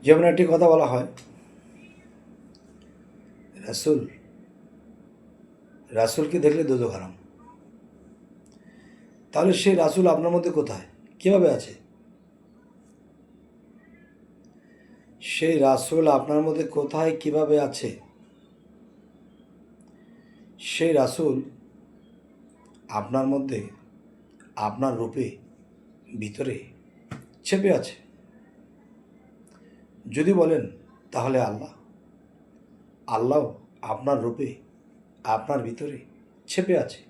যেমন একটি কথা বলা হয়, রাসূলকে দেখলে দোজখ হারাম। তাহলে সেই রাসূল আপনার মধ্যে কোথায়, কিভাবে আছে? সেই রাসূল আপনার মধ্যে কোথায়, কিভাবে আছে? সেই রাসূল আপনার মধ্যে, আপনার রূপে ভিতরে চেপে আছে। যদি বলেন তাহলে আল্লাহ আপনার রূপে, আপনার ভিতরে চেপে আছে।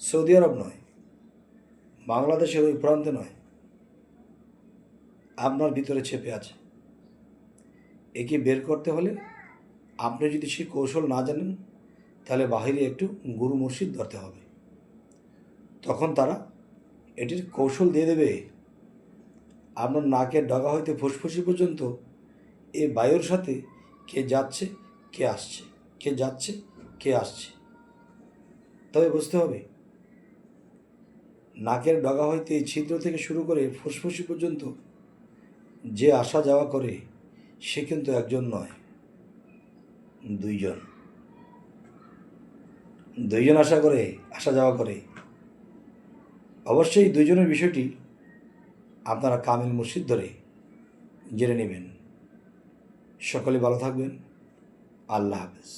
সৌদি আরব নয়, বাংলাদেশের ওই প্রান্তে নয়, আপনার ভিতরে চেপে আছে। একে বের করতে হলে আপনি যদি সেই কৌশল না জানেন, তাহলে বাহিরে একটু গুরু মুর্শিদ ধরতে হবে। তখন তারা এটির কৌশল দিয়ে দেবে। আপনার নাকের ডগা হইতে ফুসফুসি পর্যন্ত এই বায়ুর সাথে কে যাচ্ছে, কে আসছে, কে যাচ্ছে, কে আসছে। তবে বুঝতে হবে, নাকের ডগা হইতে এই ছিদ্র থেকে শুরু করে ফুসফুসি পর্যন্ত যে আসা যাওয়া করে, সে কিন্তু একজন নয়, দুইজন। দুইজন আসা যাওয়া করে। অবশ্যই দুইজনের বিষয়টি আপনারা কামিল মুর্শিদ ধরে জেনে নেবেন। সকলে ভালো থাকবেন। আল্লাহ হাফেজ।